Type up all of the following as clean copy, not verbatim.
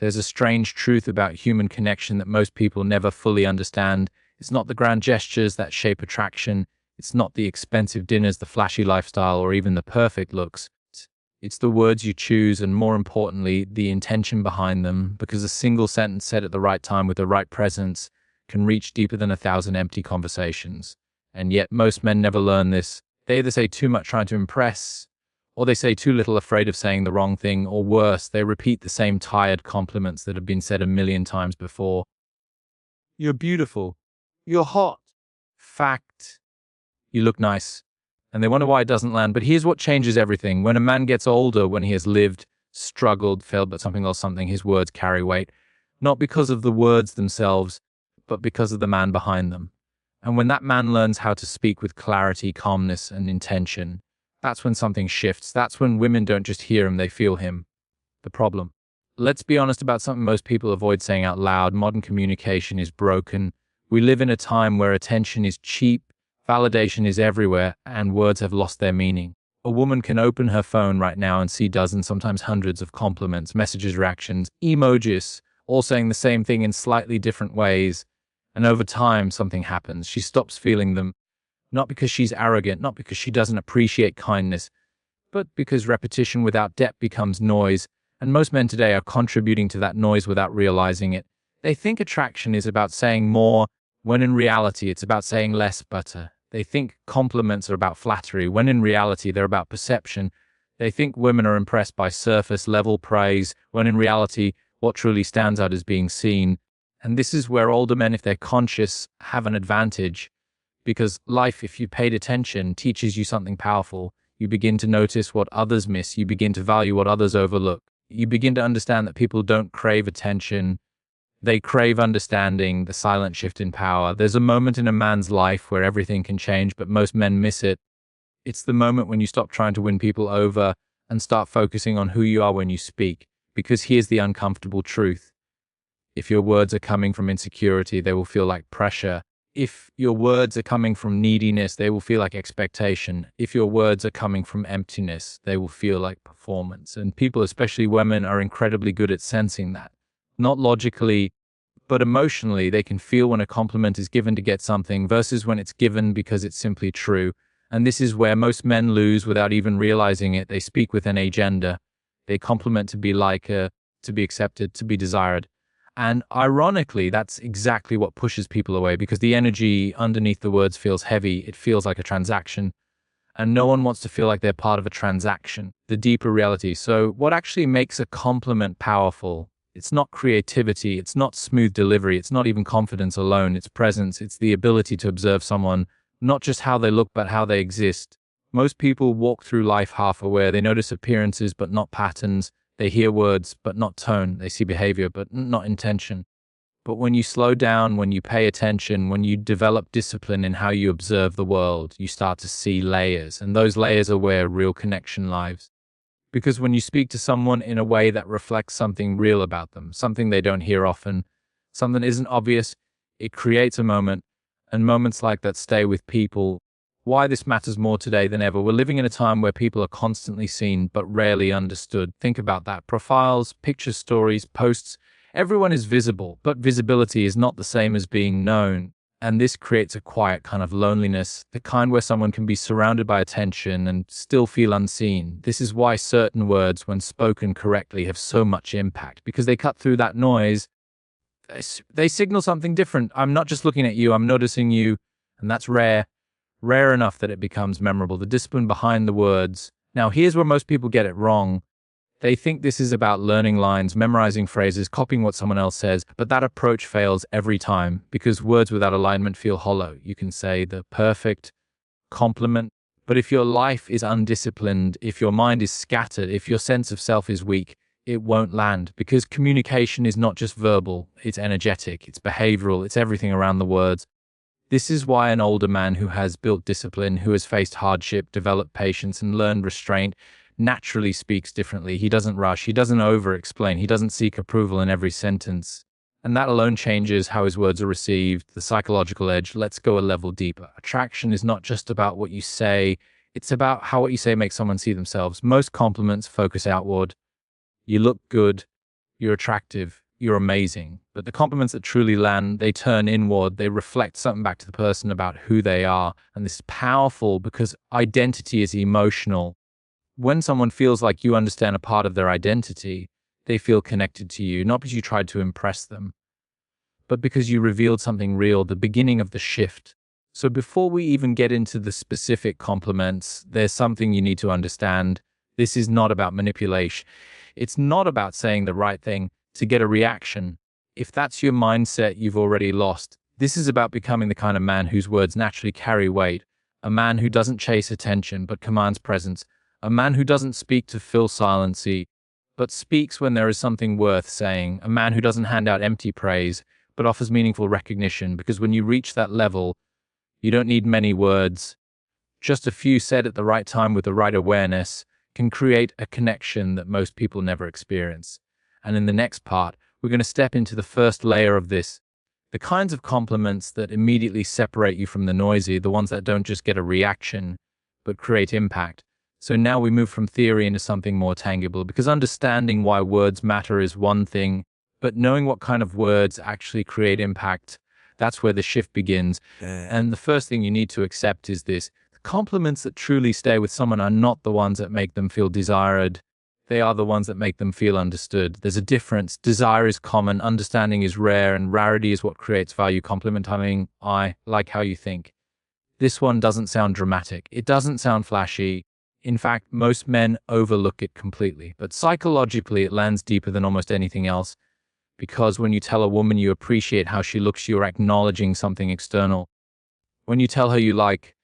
There's a strange truth about human connection that most people never fully understand. It's not the grand gestures that shape attraction. It's not the expensive dinners, the flashy lifestyle, or even the perfect looks. It's the words you choose, and more importantly, the intention behind them, because a single sentence said at the right time with the right presence can reach deeper than 1,000 empty conversations. And yet most men never learn this. They either say too much trying to impress, or they say too little afraid of saying the wrong thing, or worse, they repeat the same tired compliments that have been said a million times before. You're beautiful. You're hot. Fact. You look nice. And they wonder why it doesn't land. But here's what changes everything. When a man gets older, when he has lived, struggled, failed, but something else, something, his words carry weight. Not because of the words themselves, but because of the man behind them. And when that man learns how to speak with clarity, calmness, and intention, that's when something shifts. That's when women don't just hear him, they feel him. The problem. Let's be honest about something most people avoid saying out loud. Modern communication is broken. We live in a time where attention is cheap, validation is everywhere, and words have lost their meaning. A woman can open her phone right now and see dozens, sometimes hundreds of compliments, messages, reactions, emojis, all saying the same thing in slightly different ways. And over time, something happens. She stops feeling them, not because she's arrogant, not because she doesn't appreciate kindness, but because repetition without depth becomes noise. And most men today are contributing to that noise without realizing it. They think attraction is about saying more, when in reality it's about saying less, but they think compliments are about flattery, when in reality they're about perception. They think women are impressed by surface-level praise, when in reality what truly stands out is being seen. And this is where older men, if they're conscious, have an advantage. Because life, if you paid attention, teaches you something powerful. You begin to notice what others miss. You begin to value what others overlook. You begin to understand that people don't crave attention. They crave understanding, the silent shift in power. There's a moment in a man's life where everything can change, but most men miss it. It's the moment when you stop trying to win people over and start focusing on who you are when you speak. Because here's the uncomfortable truth. If your words are coming from insecurity, they will feel like pressure. If your words are coming from neediness, they will feel like expectation. If your words are coming from emptiness, they will feel like performance. And people, especially women, are incredibly good at sensing that. Not logically, but emotionally, they can feel when a compliment is given to get something versus when it's given because it's simply true. And this is where most men lose without even realizing it. They speak with an agenda. They compliment to be like, to be accepted, to be desired. And ironically, that's exactly what pushes people away, because the energy underneath the words feels heavy. It feels like a transaction. And no one wants to feel like they're part of a transaction, the deeper reality. So what actually makes a compliment powerful? It's not creativity. It's not smooth delivery. It's not even confidence alone. It's presence. It's the ability to observe someone, not just how they look, but how they exist. Most people walk through life half aware. They notice appearances, but not patterns. They hear words, but not tone. They see behavior, but not intention. But when you slow down, when you pay attention, when you develop discipline in how you observe the world, you start to see layers. And those layers are where real connection lives. Because when you speak to someone in a way that reflects something real about them, something they don't hear often, something that isn't obvious, it creates a moment. And moments like that stay with people. Why this matters more today than ever. We're living in a time where people are constantly seen, but rarely understood. Think about that. Profiles, pictures, stories, posts, everyone is visible, but visibility is not the same as being known. And this creates a quiet kind of loneliness, the kind where someone can be surrounded by attention and still feel unseen. This is why certain words, when spoken correctly, have so much impact, because they cut through that noise. They signal something different. I'm not just looking at you, I'm noticing you, and that's rare. Rare enough that it becomes memorable, the discipline behind the words. Now, here's where most people get it wrong. They think this is about learning lines, memorizing phrases, copying what someone else says, but that approach fails every time because words without alignment feel hollow. You can say the perfect compliment, but if your life is undisciplined, if your mind is scattered, if your sense of self is weak, it won't land, because communication is not just verbal, it's energetic, it's behavioral, it's everything around the words. This is why an older man who has built discipline, who has faced hardship, developed patience, and learned restraint, naturally speaks differently. He doesn't rush, he doesn't over-explain, he doesn't seek approval in every sentence. And that alone changes how his words are received, the psychological edge. Let's go a level deeper. Attraction is not just about what you say, it's about how what you say makes someone see themselves. Most compliments focus outward. You look good, you're attractive, you're amazing. But the compliments that truly land, they turn inward, they reflect something back to the person about who they are. And this is powerful because identity is emotional. When someone feels like you understand a part of their identity, they feel connected to you, not because you tried to impress them, but because you revealed something real, the beginning of the shift. So before we even get into the specific compliments, there's something you need to understand. This is not about manipulation. It's not about saying the right thing to get a reaction. If that's your mindset, you've already lost. This is about becoming the kind of man whose words naturally carry weight, a man who doesn't chase attention but commands presence, a man who doesn't speak to fill silency but speaks when there is something worth saying, a man who doesn't hand out empty praise but offers meaningful recognition, because when you reach that level, you don't need many words. Just a few said at the right time with the right awareness can create a connection that most people never experience. And in the next part, we're going to step into the first layer of this. The kinds of compliments that immediately separate you from the noisy, the ones that don't just get a reaction, but create impact. So now we move from theory into something more tangible, because understanding why words matter is one thing, but knowing what kind of words actually create impact, that's where the shift begins. And the first thing you need to accept is this. The compliments that truly stay with someone are not the ones that make them feel desired. They are the ones that make them feel understood. There's a difference. Desire is common, understanding is rare, and rarity is what creates value. Complimenting, I like how you think. This one doesn't sound dramatic. It doesn't sound flashy. In fact, most men overlook it completely. But psychologically, it lands deeper than almost anything else. Because when you tell a woman you appreciate how she looks, you're acknowledging something external. When you tell her you like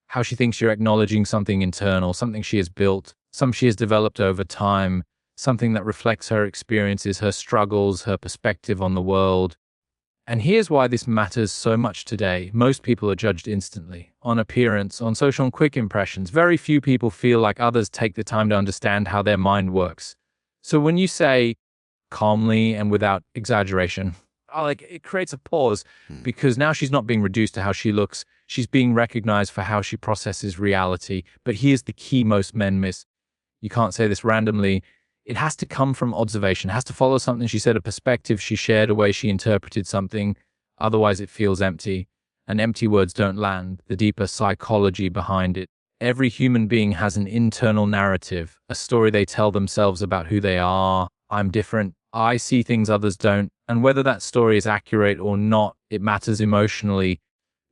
how she thinks, you're acknowledging something internal, something she has built, something she has developed over time, something that reflects her experiences, her struggles, her perspective on the world. And here's why this matters so much today. Most people are judged instantly, on appearance, on social and quick impressions. Very few people feel like others take the time to understand how their mind works. So when you say calmly and without exaggeration, it creates a pause, because now she's not being reduced to how she looks. She's being recognized for how she processes reality. But here's the key most men miss. You can't say this randomly. It has to come from observation. It has to follow something she said, a perspective she shared, a way she interpreted something. Otherwise, it feels empty. And empty words don't land. The deeper psychology behind it. Every human being has an internal narrative, a story they tell themselves about who they are. I'm different. I see things others don't. And whether that story is accurate or not, it matters emotionally,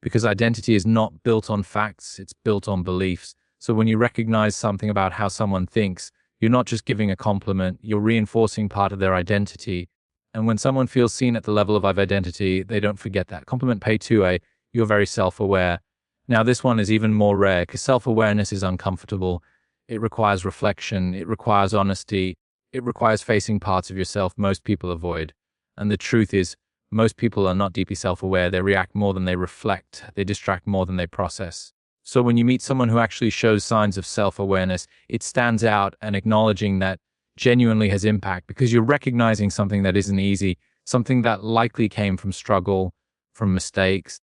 because identity is not built on facts, it's built on beliefs. So when you recognize something about how someone thinks, you're not just giving a compliment, you're reinforcing part of their identity. And when someone feels seen at the level of identity, they don't forget that. Compliment pay 2A, you're very self-aware. Now this one is even more rare, because self-awareness is uncomfortable. It requires reflection, it requires honesty, it requires facing parts of yourself most people avoid. And the truth is, most people are not deeply self-aware. They react more than they reflect. They distract more than they process. So when you meet someone who actually shows signs of self-awareness, it stands out, and acknowledging that genuinely has impact, because you're recognizing something that isn't easy, something that likely came from struggle, from mistakes,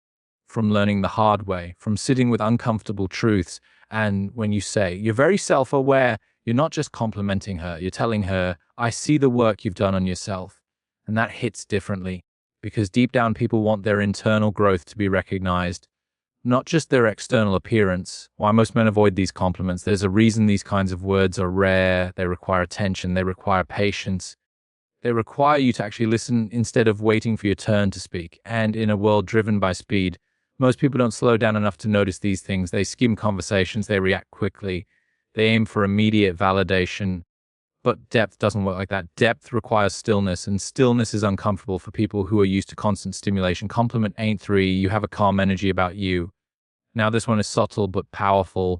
from learning the hard way, from sitting with uncomfortable truths. And when you say you're very self-aware, you're not just complimenting her, you're telling her, I see the work you've done on yourself. And that hits differently, because deep down people want their internal growth to be recognized, not just their external appearance. Why most men avoid these compliments, there's a reason these kinds of words are rare. They require attention, they require patience. They require you to actually listen instead of waiting for your turn to speak. And in a world driven by speed, most people don't slow down enough to notice these things. They skim conversations, they react quickly, they aim for immediate validation. But depth doesn't work like that. Depth requires stillness, and stillness is uncomfortable for people who are used to constant stimulation. Compliment ain't 3, you have a calm energy about you. Now this one is subtle but powerful,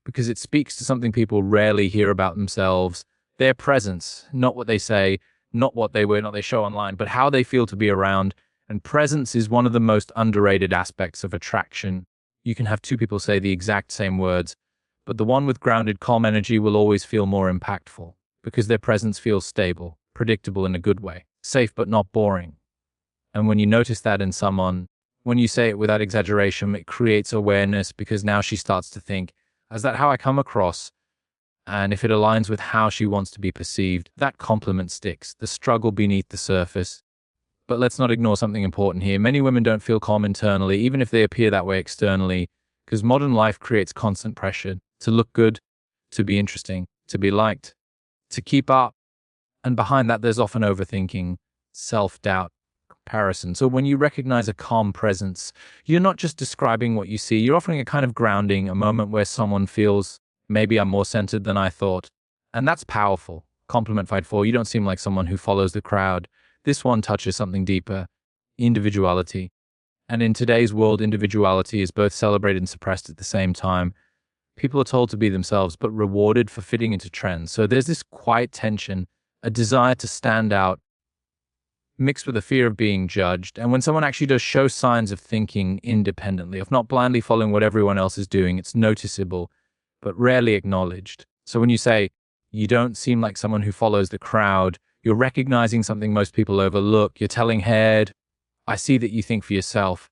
because it speaks to something people rarely hear about themselves. Their presence, not what they say, not what they wear, not they show online, but how they feel to be around. And presence is one of the most underrated aspects of attraction. You can have two people say the exact same words, but the one with grounded, calm energy will always feel more impactful, because their presence feels stable, predictable in a good way, safe but not boring. And when you notice that in someone, when you say it without exaggeration, it creates awareness, because now she starts to think, is that how I come across? And if it aligns with how she wants to be perceived, that compliment sticks, the struggle beneath the surface. But let's not ignore something important here. Many women don't feel calm internally, even if they appear that way externally, because modern life creates constant pressure to look good, to be interesting, to be liked, to keep up. And behind that, there's often overthinking, self-doubt, comparison. So when you recognize a calm presence, you're not just describing what you see, you're offering a kind of grounding, a moment where someone feels, maybe I'm more centered than I thought. And that's powerful. Compliment fight for, you don't seem like someone who follows the crowd. This one touches something deeper, individuality. And in today's world, individuality is both celebrated and suppressed at the same time. People are told to be themselves, but rewarded for fitting into trends. So there's this quiet tension, a desire to stand out, mixed with a fear of being judged. And when someone actually does show signs of thinking independently, of not blindly following what everyone else is doing, it's noticeable, but rarely acknowledged. So when you say, you don't seem like someone who follows the crowd, you're recognizing something most people overlook. You're telling head, I see that you think for yourself.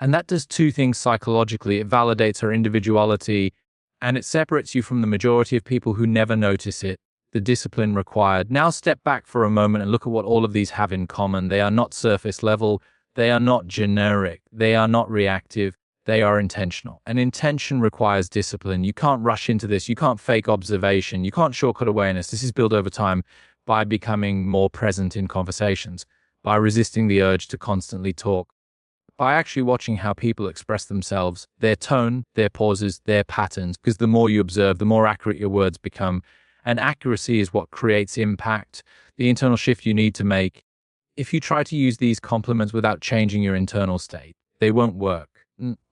And that does two things psychologically. It validates her individuality, and it separates you from the majority of people who never notice it. The discipline required. Now step back for a moment and look at what all of these have in common. They are not surface level. They are not generic. They are not reactive. They are intentional. And intention requires discipline. You can't rush into this. You can't fake observation. You can't shortcut awareness. This is built over time by becoming more present in conversations, by resisting the urge to constantly talk, by actually watching how people express themselves, their tone, their pauses, their patterns, because the more you observe, the more accurate your words become. And accuracy is what creates impact, the internal shift you need to make. If you try to use these compliments without changing your internal state, they won't work.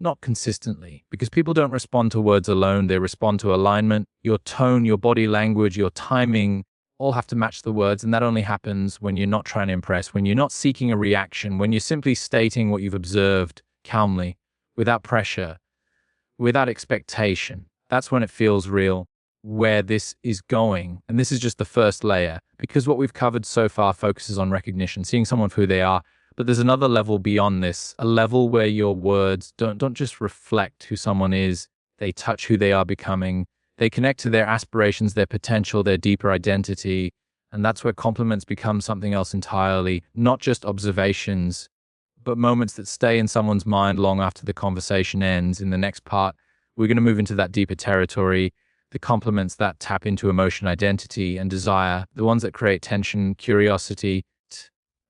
Not consistently, because people don't respond to words alone. They respond to alignment. Your tone, your body language, your timing all have to match the words. And that only happens when you're not trying to impress, when you're not seeking a reaction, when you're simply stating what you've observed calmly, without pressure, without expectation. That's when it feels real. Where this is going, and this is just the first layer, because what we've covered so far focuses on recognition, seeing someone for who they are. But there's another level beyond this, a level where your words don't just reflect who someone is, they touch who they are becoming. They connect to their aspirations, their potential, their deeper identity. And that's where compliments become something else entirely, not just observations, but moments that stay in someone's mind long after the conversation ends. In the next part, we're going to move into that deeper territory, the compliments that tap into emotion, identity, and desire, the ones that create tension, curiosity,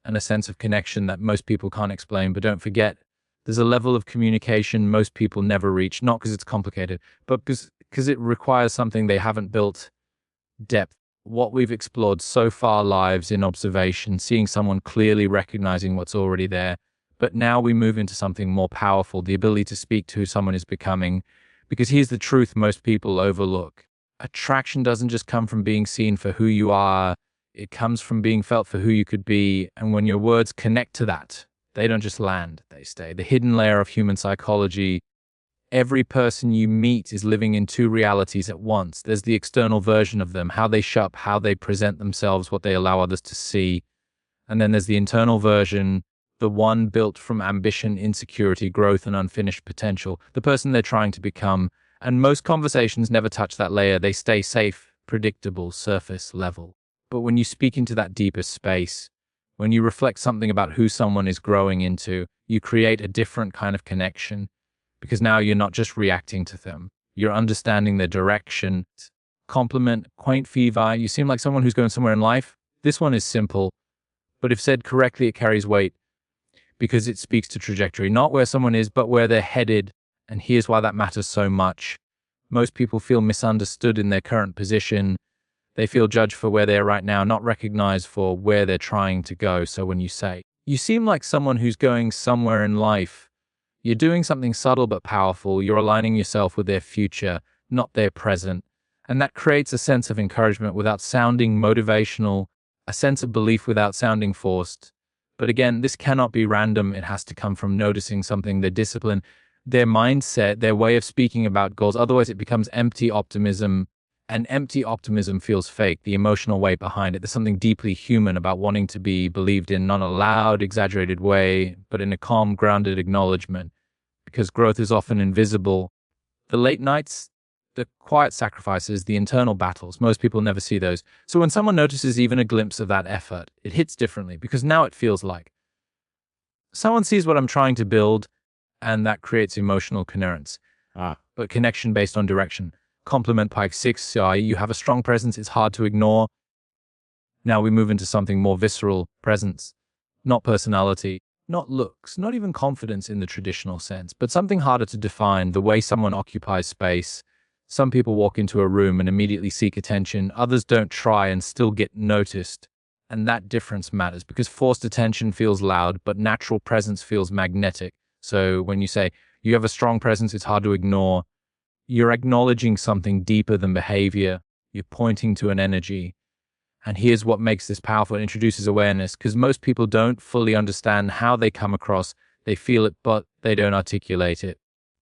and a sense of connection that most people can't explain. But don't forget, there's a level of communication most people never reach, not because it's complicated, but because it requires something they haven't built: depth. What we've explored so far lives in observation, seeing someone clearly, recognizing what's already there. But now we move into something more powerful, the ability to speak to who someone is becoming. Because here's the truth most people overlook. Attraction doesn't just come from being seen for who you are. It comes from being felt for who you could be. And when your words connect to that, they don't just land, they stay. The hidden layer of human psychology. Every person you meet is living in two realities at once. There's the external version of them, how they show up, how they present themselves, what they allow others to see. And then there's the internal version, the one built from ambition, insecurity, growth, and unfinished potential, the person they're trying to become. And most conversations never touch that layer. They stay safe, predictable, surface level. But when you speak into that deeper space, when you reflect something about who someone is growing into, you create a different kind of connection, because now you're not just reacting to them. You're understanding their direction. Compliment, quaint fever, you seem like someone who's going somewhere in life. This one is simple, but if said correctly, it carries weight, because it speaks to trajectory, not where someone is, but where they're headed. And here's why that matters so much. Most people feel misunderstood in their current position. They feel judged for where they're right now, not recognized for where they're trying to go. So when you say, you seem like someone who's going somewhere in life, you're doing something subtle but powerful. You're aligning yourself with their future, not their present. And that creates a sense of encouragement without sounding motivational, a sense of belief without sounding forced. But again, this cannot be random. It has to come from noticing something, their discipline, their mindset, their way of speaking about goals. Otherwise, it becomes empty optimism. And empty optimism feels fake, the emotional weight behind it. There's something deeply human about wanting to be believed in, not a loud, exaggerated way, but in a calm, grounded acknowledgement. Because growth is often invisible. The late nights, The quiet sacrifices, the internal battles, most people never see those. So when someone notices even a glimpse of that effort, it hits differently because now it feels like someone sees what I'm trying to build, and that creates emotional coherence. But connection based on direction. Complement Pike 6, you have a strong presence, it's hard to ignore. Now we move into something more visceral, presence, not personality, not looks, not even confidence in the traditional sense, but something harder to define, the way someone occupies space. Some people walk into a room and immediately seek attention, others don't try and still get noticed. And that difference matters because forced attention feels loud, but natural presence feels magnetic. So when you say you have a strong presence, it's hard to ignore, you're acknowledging something deeper than behavior, you're pointing to an energy. And here's what makes this powerful. It introduces awareness because most people don't fully understand how they come across. They feel it, but they don't articulate it.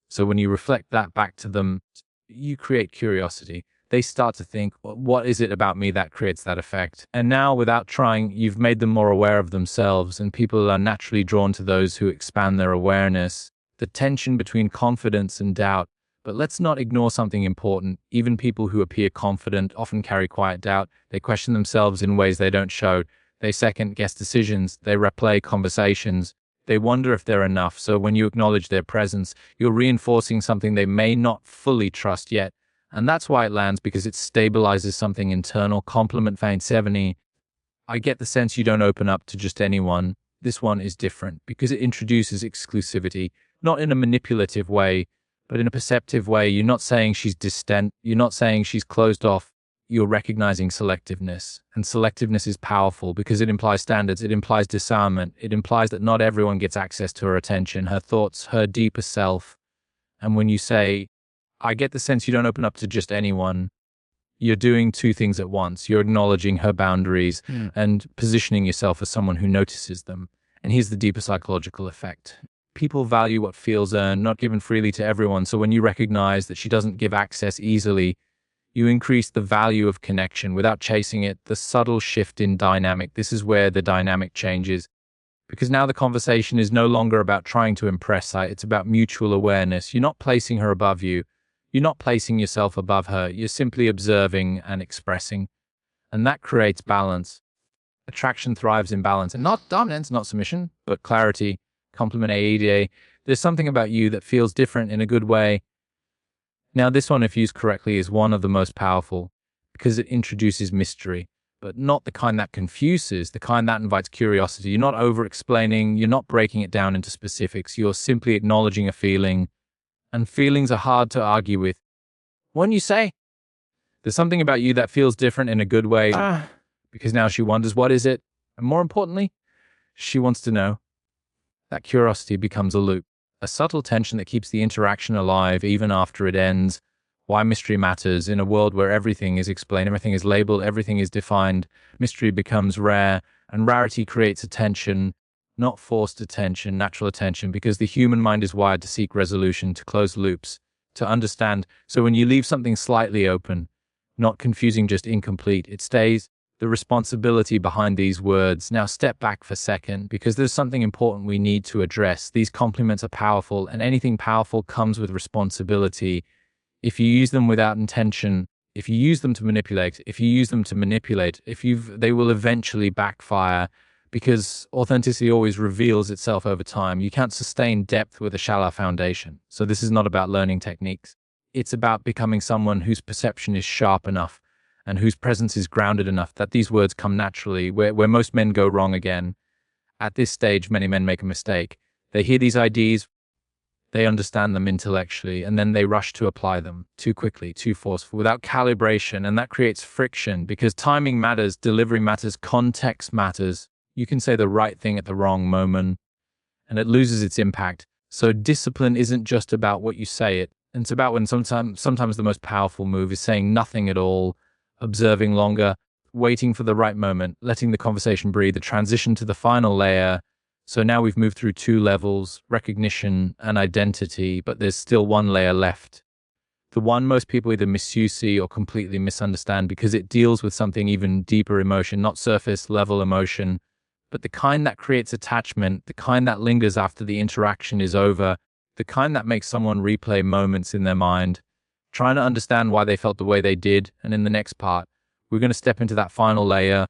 So when you reflect that back to them, you create curiosity. They start to think, what is it about me that creates that effect? And now, without trying, you've made them more aware of themselves, and people are naturally drawn to those who expand their awareness. The tension between confidence and doubt. But let's not ignore something important. Even people who appear confident often carry quiet doubt. They question themselves in ways they don't show. They second-guess decisions. They replay conversations. They wonder if they're enough. So when you acknowledge their presence, you're reinforcing something they may not fully trust yet. And that's why it lands, because it stabilizes something internal. Complement Feint 70. I get the sense you don't open up to just anyone. This one is different because it introduces exclusivity, not in a manipulative way, but in a perceptive way. You're not saying she's distant. You're not saying she's closed off. You're recognizing selectiveness. And selectiveness is powerful because it implies standards. It implies discernment. It implies that not everyone gets access to her attention, her thoughts, her deeper self. And when you say, I get the sense you don't open up to just anyone, you're doing two things at once. You're acknowledging her boundaries and positioning yourself as someone who notices them. And here's the deeper psychological effect. People value what feels earned, not given freely to everyone. So when you recognize that she doesn't give access easily, you increase the value of connection without chasing it. The subtle shift in dynamic. This is where the dynamic changes. Because now the conversation is no longer about trying to impress her. It's about mutual awareness. You're not placing her above you. You're not placing yourself above her. You're simply observing and expressing. And that creates balance. Attraction thrives in balance. And not dominance, not submission, but clarity. Complement AEDA. There's something about you that feels different in a good way. Now, this one, if used correctly, is one of the most powerful because it introduces mystery, but not the kind that confuses, the kind that invites curiosity. You're not over-explaining. You're not breaking it down into specifics. You're simply acknowledging a feeling, and feelings are hard to argue with. When you say, there's something about you that feels different in a good way, because now she wonders, what is it? And more importantly, she wants to know. That curiosity becomes a loop, a subtle tension that keeps the interaction alive even after it ends. Why mystery matters. In a world where everything is explained, everything is labeled, everything is defined, mystery becomes rare, and rarity creates attention, not forced attention, natural attention, because the human mind is wired to seek resolution, to close loops, to understand. So when you leave something slightly open, not confusing, just incomplete, it stays. The responsibility behind these words. Now step back for a second, because there's something important we need to address. These compliments are powerful, and anything powerful comes with responsibility. If you use them without intention, if you use them to manipulate, they will eventually backfire, because authenticity always reveals itself over time. You can't sustain depth with a shallow foundation. So this is not about learning techniques. It's about becoming someone whose perception is sharp enough and whose presence is grounded enough that these words come naturally. Where most men go wrong again, at this stage, many men make a mistake. They hear these ideas, they understand them intellectually, and then they rush to apply them too quickly, too forceful, without calibration, and that creates friction, because timing matters, delivery matters, context matters. You can say the right thing at the wrong moment, and it loses its impact. So discipline isn't just about what you say it, and it's about when sometimes the most powerful move is saying nothing at all, observing longer, waiting for the right moment, letting the conversation breathe, the transition to the final layer. So now we've moved through two levels, recognition and identity, but there's still one layer left. The one most people either misuse or completely misunderstand, because it deals with something even deeper, emotion, not surface level emotion, but the kind that creates attachment, the kind that lingers after the interaction is over, the kind that makes someone replay moments in their mind. trying to understand why they felt the way they did. And in the next part, we're going to step into that final layer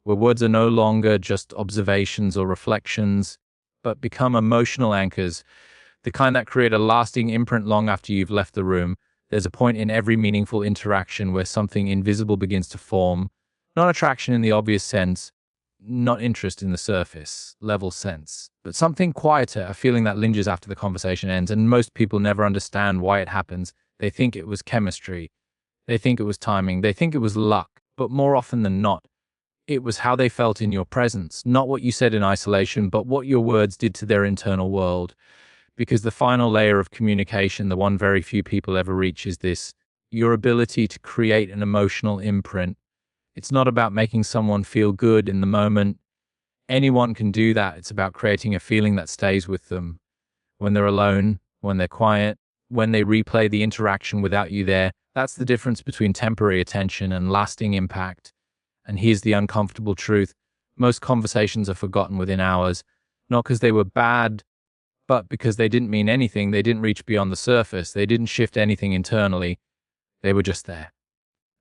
where words are no longer just observations or reflections, but become emotional anchors, the kind that create a lasting imprint long after you've left the room. There's a point in every meaningful interaction where something invisible begins to form, not attraction in the obvious sense, not interest in the surface level sense, but something quieter, a feeling that lingers after the conversation ends, and most people never understand why it happens. They think it was chemistry, they think it was timing, they think it was luck, but more often than not, it was how they felt in your presence, not what you said in isolation, but what your words did to their internal world. Because the final layer of communication, the one very few people ever reach, is this: your ability to create an emotional imprint. It's not about making someone feel good in the moment. Anyone can do that. It's about creating a feeling that stays with them when they're alone, when they're quiet, when they replay the interaction without you there. That's the difference between temporary attention and lasting impact. And here's the uncomfortable truth. Most conversations are forgotten within hours, not because they were bad, but because they didn't mean anything. They didn't reach beyond the surface. They didn't shift anything internally. They were just there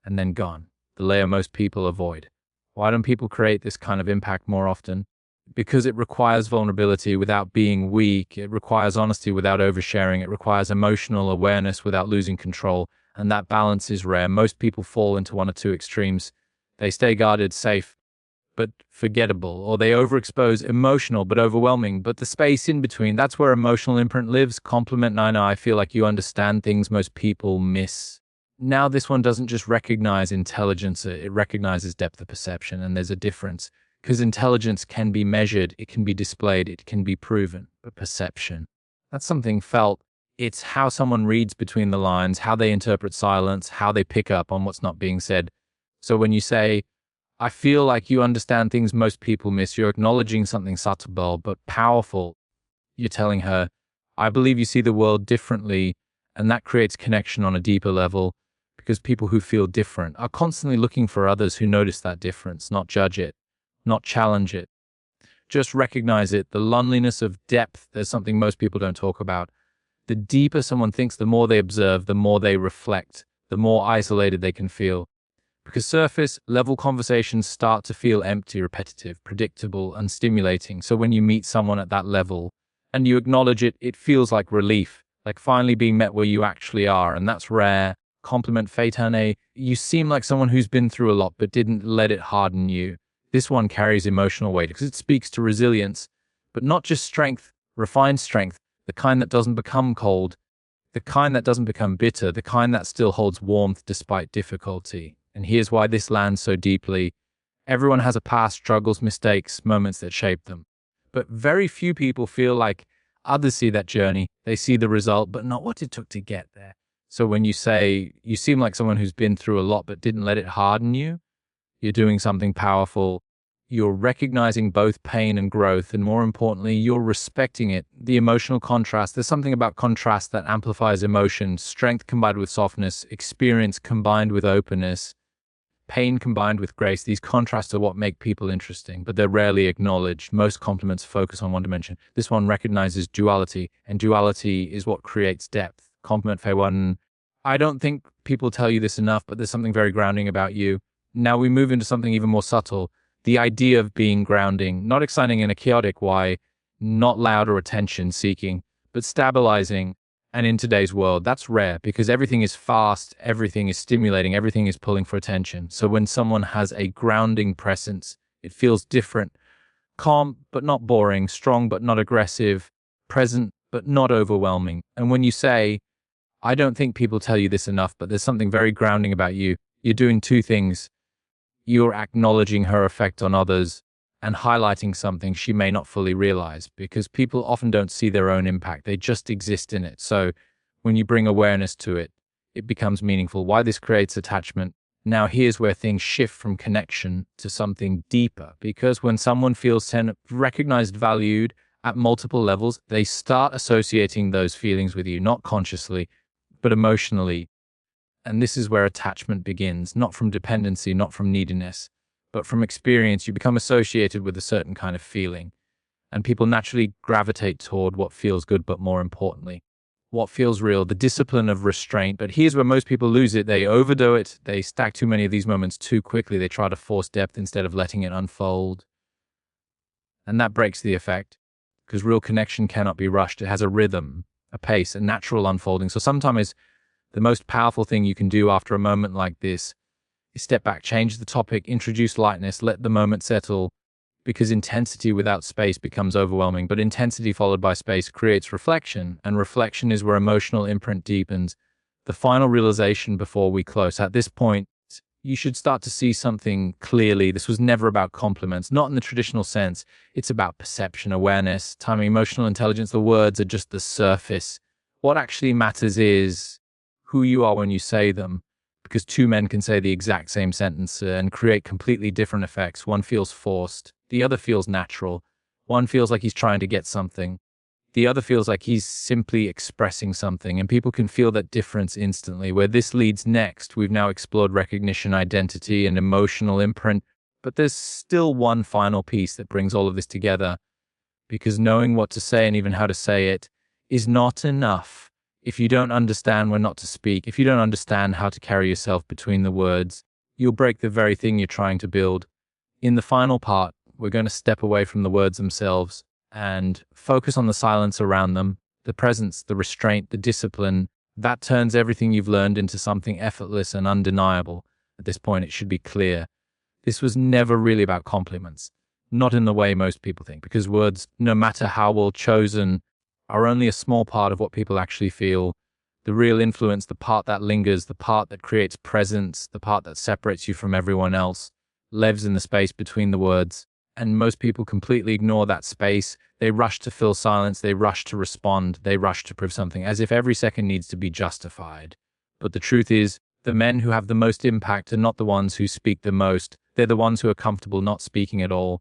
and then gone. The layer most people avoid. Why don't people create this kind of impact more often? Because it requires vulnerability without being weak. It requires honesty without oversharing. It requires emotional awareness without losing control. And that balance is rare. Most people fall into one or two extremes. They stay guarded, safe, but forgettable, or they overexpose, emotional but overwhelming. But the space in between, that's where emotional imprint lives. Compliment Nina, I feel like you understand things most people miss. Now, this one doesn't just recognize intelligence, it recognizes depth of perception, and there's a difference. Because intelligence can be measured, it can be displayed, it can be proven. But perception, that's something felt. It's how someone reads between the lines, how they interpret silence, how they pick up on what's not being said. So when you say, I feel like you understand things most people miss, you're acknowledging something subtle but powerful. You're telling her, I believe you see the world differently, and that creates connection on a deeper level, because people who feel different are constantly looking for others who notice that difference, not judge it, not challenge it. Just recognize it. The loneliness of depth, there's something most people don't talk about. The deeper someone thinks, the more they observe, the more they reflect, the more isolated they can feel. Because surface level conversations start to feel empty, repetitive, predictable, unstimulating. So when you meet someone at that level and you acknowledge it, it feels like relief, like finally being met where you actually are. And that's rare. Compliment Faitane, you seem like someone who's been through a lot but didn't let it harden you. This one carries emotional weight because it speaks to resilience, but not just strength, refined strength, the kind that doesn't become cold, the kind that doesn't become bitter, the kind that still holds warmth despite difficulty. And here's why this lands so deeply. Everyone has a past, struggles, mistakes, moments that shape them. But very few people feel like others see that journey. They see the result, but not what it took to get there. So when you say, you seem like someone who's been through a lot but didn't let it harden you, you're doing something powerful. You're recognizing both pain and growth, and more importantly, you're respecting it. The emotional contrast, there's something about contrast that amplifies emotion, strength combined with softness, experience combined with openness, pain combined with grace. These contrasts are what make people interesting, but they're rarely acknowledged. Most compliments focus on one dimension. This one recognizes duality, and duality is what creates depth. Compliment Feiwan, I don't think people tell you this enough, but there's something very grounding about you. Now we move into something even more subtle. The idea of being grounding, not exciting in a chaotic way, not loud or attention seeking, but stabilizing. And in today's world, that's rare because everything is fast, everything is stimulating, everything is pulling for attention. So when someone has a grounding presence, it feels different. Calm, but not boring, strong, but not aggressive, present, but not overwhelming. And when you say, I don't think people tell you this enough, but there's something very grounding about you, you're doing two things. You're acknowledging her effect on others and highlighting something she may not fully realize, because people often don't see their own impact. They just exist in it. So when you bring awareness to it, it becomes meaningful. Why this creates attachment. Now here's where things shift from connection to something deeper, because when someone feels recognized, valued at multiple levels, they start associating those feelings with you, not consciously, but emotionally. And this is where attachment begins, not from dependency, not from neediness, but from experience. You become associated with a certain kind of feeling, and people naturally gravitate toward what feels good, but more importantly, what feels real, the discipline of restraint. But here's where most people lose it. They overdo it. They stack too many of these moments too quickly. They try to force depth instead of letting it unfold. And that breaks the effect, because real connection cannot be rushed. It has a rhythm, a pace, a natural unfolding. So sometimes the most powerful thing you can do after a moment like this is step back, change the topic, introduce lightness, let the moment settle, because intensity without space becomes overwhelming. But intensity followed by space creates reflection, and reflection is where emotional imprint deepens. The final realization before we close. At this point, you should start to see something clearly. This was never about compliments, not in the traditional sense. It's about perception, awareness, timing, emotional intelligence. The words are just the surface. What actually matters is who you are when you say them, because two men can say the exact same sentence and create completely different effects. One feels forced, the other feels natural. One feels like he's trying to get something, the other feels like he's simply expressing something, and people can feel that difference instantly. Where this leads next, we've now explored recognition, identity, and emotional imprint, but there's still one final piece that brings all of this together, because knowing what to say and even how to say it is not enough. If you don't understand when not to speak, if you don't understand how to carry yourself between the words, you'll break the very thing you're trying to build. In the final part, we're going to step away from the words themselves and focus on the silence around them, the presence, the restraint, the discipline. That turns everything you've learned into something effortless and undeniable. At this point, it should be clear. This was never really about compliments, not in the way most people think, because words, no matter how well chosen, are only a small part of what people actually feel. The real influence, the part that lingers, the part that creates presence, the part that separates you from everyone else, lives in the space between the words. And most people completely ignore that space. They rush to fill silence. They rush to respond. They rush to prove something, as if every second needs to be justified. But the truth is, the men who have the most impact are not the ones who speak the most. They're the ones who are comfortable not speaking at all.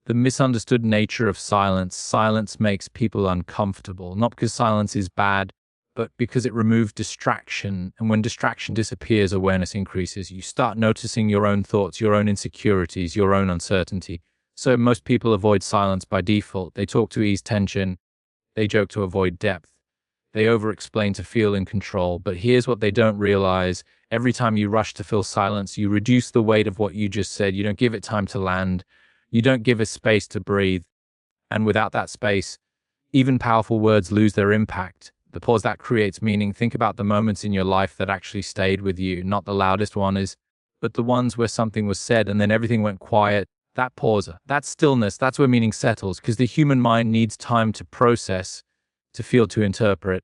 The misunderstood nature of silence. Silence makes people uncomfortable, not because silence is bad, but because it removes distraction. And when distraction disappears, awareness increases. You start noticing your own thoughts, your own insecurities, your own uncertainty. So most people avoid silence by default. They talk to ease tension. They joke to avoid depth. They over-explain to feel in control. But here's what they don't realize. Every time you rush to fill silence, you reduce the weight of what you just said. You don't give it time to land. You don't give it space to breathe. And without that space, even powerful words lose their impact. The pause that creates meaning. Think about the moments in your life that actually stayed with you. Not the loudest ones, but the ones where something was said and then everything went quiet. That pause, that stillness, that's where meaning settles, because the human mind needs time to process, to feel, to interpret,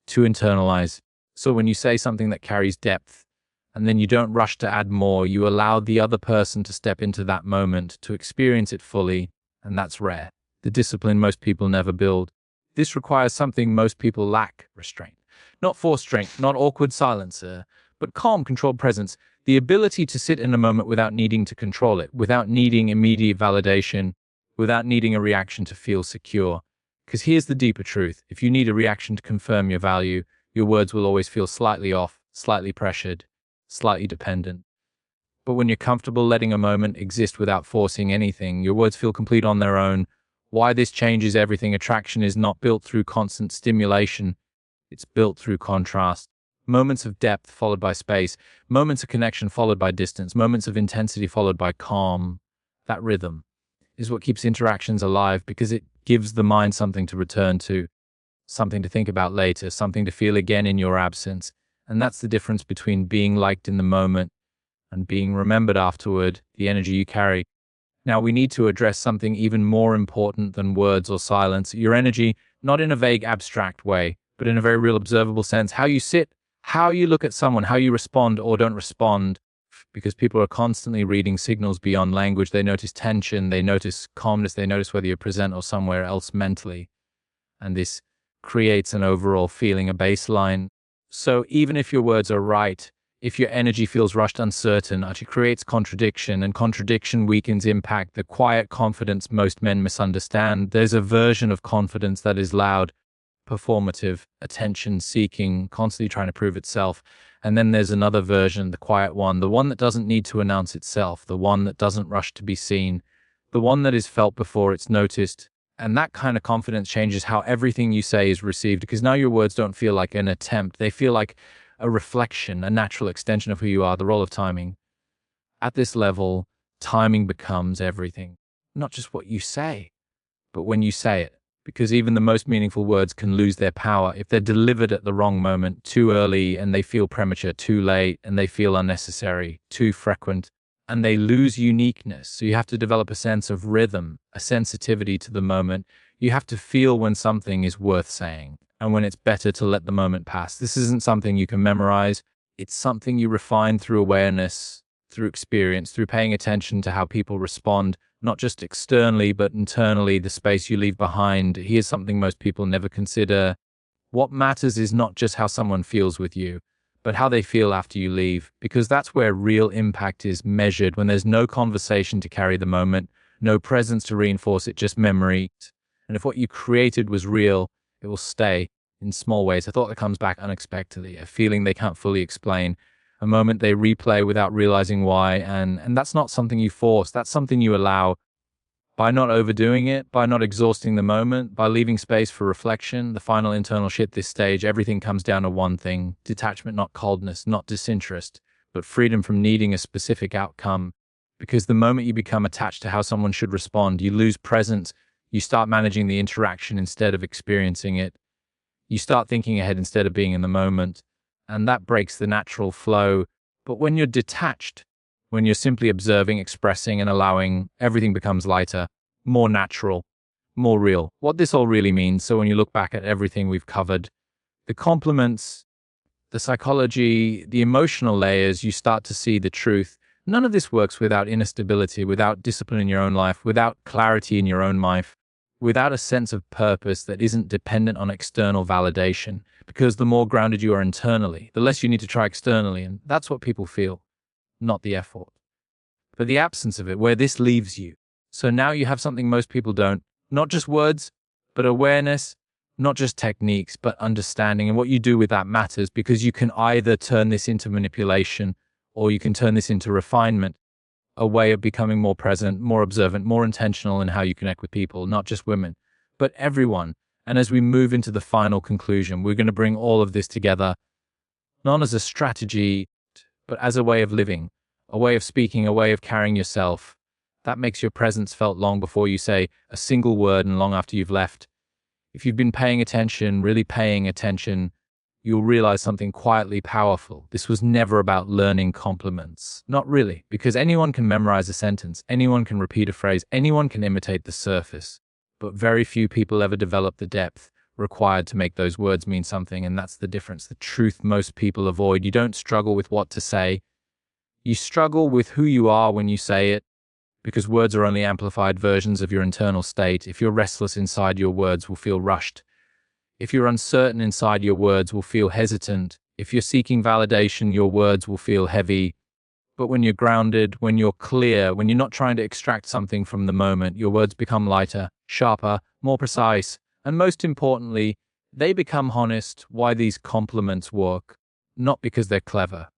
to internalize. So when you say something that carries depth, and then you don't rush to add more, you allow the other person to step into that moment, to experience it fully, and that's rare. The discipline most people never build. This requires something most people lack: restraint. Not forced strength, not awkward silence, but calm, controlled presence. The ability to sit in a moment without needing to control it, without needing immediate validation, without needing a reaction to feel secure. Because here's the deeper truth. If you need a reaction to confirm your value, your words will always feel slightly off, slightly pressured, slightly dependent. But when you're comfortable letting a moment exist without forcing anything, your words feel complete on their own. Why this changes everything. Attraction is not built through constant stimulation. It's built through contrast. Moments of depth followed by space, moments of connection followed by distance, moments of intensity followed by calm. That rhythm is what keeps interactions alive, because it gives the mind something to return to, something to think about later, something to feel again in your absence. And that's the difference between being liked in the moment and being remembered afterward, the energy you carry. Now we need to address something even more important than words or silence. Your energy, not in a vague abstract way, but in a very real observable sense. How you sit, how you look at someone, how you respond or don't respond, because people are constantly reading signals beyond language. They notice tension, they notice calmness, they notice whether you're present or somewhere else mentally. And this creates an overall feeling, a baseline. So even if your words are right, if your energy feels rushed, uncertain, it creates contradiction, and contradiction weakens impact. The quiet confidence most men misunderstand. There's a version of confidence that is loud, performative, attention-seeking, constantly trying to prove itself. And then there's another version, the quiet one, the one that doesn't need to announce itself, the one that doesn't rush to be seen, the one that is felt before it's noticed. And that kind of confidence changes how everything you say is received, because now your words don't feel like an attempt. They feel like a reflection, a natural extension of who you are, the role of timing. At this level, timing becomes everything, not just what you say, but when you say it. Because even the most meaningful words can lose their power if they're delivered at the wrong moment, too early, and they feel premature, too late, and they feel unnecessary, too frequent, and they lose uniqueness. So you have to develop a sense of rhythm, a sensitivity to the moment. You have to feel when something is worth saying and when it's better to let the moment pass. This isn't something you can memorize. It's something you refine through awareness, through experience, through paying attention to how people respond, not just externally, but internally, the space you leave behind. Here's something most people never consider. What matters is not just how someone feels with you, but how they feel after you leave, because that's where real impact is measured, when there's no conversation to carry the moment, no presence to reinforce it, just memory. And if what you created was real, it will stay in small ways. A thought that comes back unexpectedly, a feeling they can't fully explain, a moment they replay without realizing why. And that's not something you force. That's something you allow. By not overdoing it, by not exhausting the moment, by leaving space for reflection, the final internal shift, this stage, everything comes down to one thing: detachment, not coldness, not disinterest, but freedom from needing a specific outcome. Because the moment you become attached to how someone should respond, you lose presence. You start managing the interaction instead of experiencing it. You start thinking ahead instead of being in the moment. And that breaks the natural flow. But when you're detached, when you're simply observing, expressing, and allowing, everything becomes lighter, more natural, more real. What this all really means, so when you look back at everything we've covered, the compliments, the psychology, the emotional layers, you start to see the truth. None of this works without inner stability, without discipline in your own life, without clarity in your own life, without a sense of purpose that isn't dependent on external validation. Because the more grounded you are internally, the less you need to try externally, and that's what people feel, not the effort, but the absence of it, where this leaves you. So now you have something most people don't, not just words, but awareness, not just techniques, but understanding. And what you do with that matters, because you can either turn this into manipulation or you can turn this into refinement, a way of becoming more present, more observant, more intentional in how you connect with people, not just women, but everyone. And as we move into the final conclusion, we're going to bring all of this together, not as a strategy, but as a way of living, a way of speaking, a way of carrying yourself. That makes your presence felt long before you say a single word and long after you've left. If you've been paying attention, really paying attention, you'll realize something quietly powerful. This was never about learning compliments. Not really, because anyone can memorize a sentence, anyone can repeat a phrase, anyone can imitate the surface. But very few people ever develop the depth required to make those words mean something, and that's the difference. The truth most people avoid. You don't struggle with what to say. You struggle with who you are when you say it, because words are only amplified versions of your internal state. If you're restless inside, your words will feel rushed. If you're uncertain inside, your words will feel hesitant. If you're seeking validation, your words will feel heavy. But when you're grounded, when you're clear, when you're not trying to extract something from the moment, your words become lighter, sharper, more precise, and most importantly, they become honest. Why these compliments work? Not because they're clever,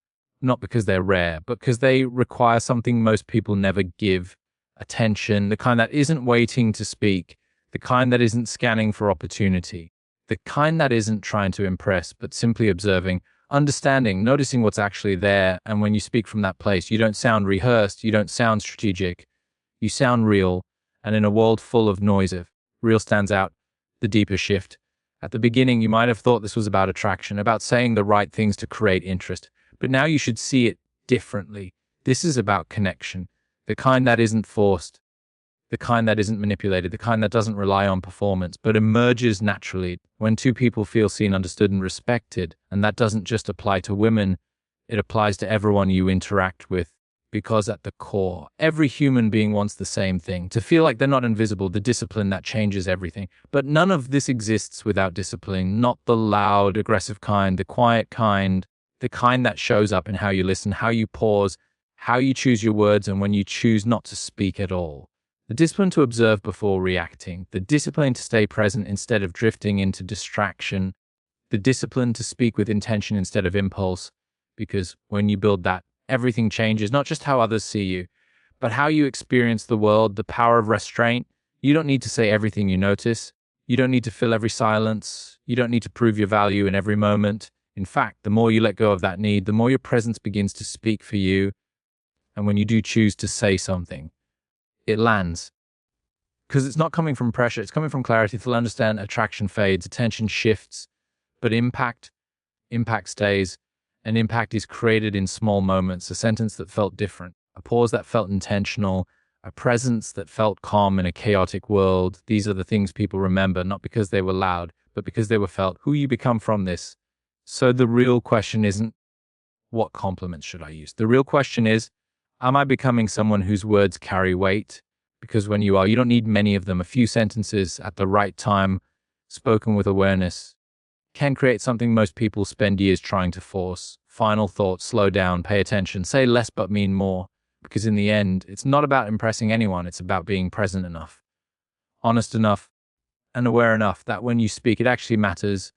not because they're rare, but because they require something most people never give: attention, the kind that isn't waiting to speak, the kind that isn't scanning for opportunity, the kind that isn't trying to impress, but simply observing, understanding, noticing what's actually there. And when you speak from that place, you don't sound rehearsed, you don't sound strategic, you sound real. And in a world full of noise, if real stands out, the deeper shift. At the beginning, you might have thought this was about attraction, about saying the right things to create interest, but now you should see it differently. This is about connection, the kind that isn't forced, the kind that isn't manipulated, the kind that doesn't rely on performance, but emerges naturally when two people feel seen, understood, and respected. And that doesn't just apply to women, it applies to everyone you interact with. Because at the core, every human being wants the same thing: to feel like they're not invisible, the discipline that changes everything. But none of this exists without discipline, not the loud, aggressive kind, the quiet kind, the kind that shows up in how you listen, how you pause, how you choose your words, and when you choose not to speak at all. The discipline to observe before reacting, the discipline to stay present instead of drifting into distraction, the discipline to speak with intention instead of impulse. Because when you build that, everything changes, not just how others see you, but how you experience the world. The power of restraint. You don't need to say everything you notice. You don't need to fill every silence. You don't need to prove your value in every moment. In fact, the more you let go of that need, the more your presence begins to speak for you. And when you do choose to say something, it lands. Because it's not coming from pressure, it's coming from clarity. They'll understand attraction fades, attention shifts, but impact stays. And impact is created in small moments, a sentence that felt different, a pause that felt intentional, a presence that felt calm in a chaotic world. These are the things people remember, not because they were loud, but because they were felt. Who you become from this. So the real question isn't, what compliments should I use? The real question is, am I becoming someone whose words carry weight? Because when you are, you don't need many of them. A few sentences at the right time, spoken with awareness, can create something most people spend years trying to force. Final thought, slow down, pay attention, say less but mean more. Because in the end, it's not about impressing anyone, it's about being present enough, honest enough, and aware enough that when you speak, it actually matters.